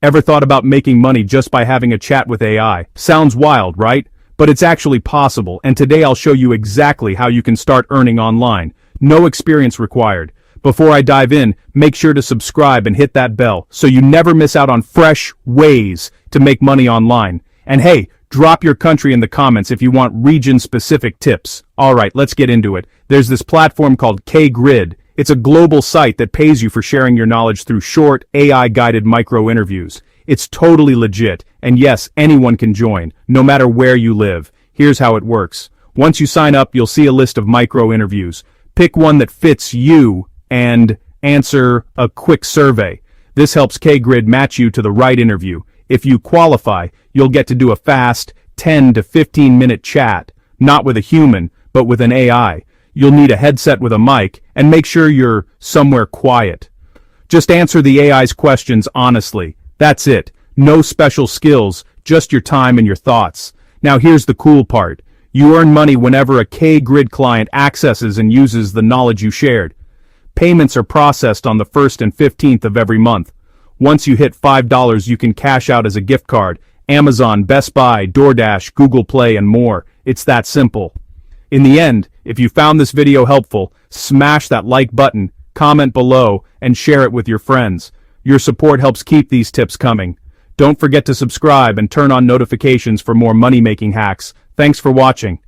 Ever thought about making money just by having a chat with AI? Sounds wild, right? But it's actually possible, and today I'll show you exactly how you can start earning online. No experience required. Before I dive in, make sure to subscribe and hit that bell so you never miss out on fresh ways to make money online. And hey, drop your country in the comments if you want region-specific tips. Alright, let's get into it. There's this platform called kGrid. It's a global site that pays you for sharing your knowledge through short, AI-guided micro-interviews. It's totally legit, and yes, anyone can join, no matter where you live. Here's how it works. Once you sign up, you'll see a list of micro-interviews. Pick one that fits you and answer a quick survey. This helps kGrid match you to the right interview. If you qualify, you'll get to do a fast 10 to 15-minute chat, not with a human, but with an AI. You'll need a headset with a mic, and make sure you're somewhere quiet. Just answer the AI's questions honestly. That's it. No special skills, just your time and your thoughts. Now here's the cool part. You earn money whenever a kGrid client accesses and uses the knowledge you shared. Payments are processed on the 1st and 15th of every month. Once you hit $5, you can cash out as a gift card. Amazon, Best Buy, DoorDash, Google Play, and more. It's that simple. In the end, if you found this video helpful, smash that like button, comment below, and share it with your friends. Your support helps keep these tips coming. Don't forget to subscribe and turn on notifications for more money-making hacks. Thanks for watching.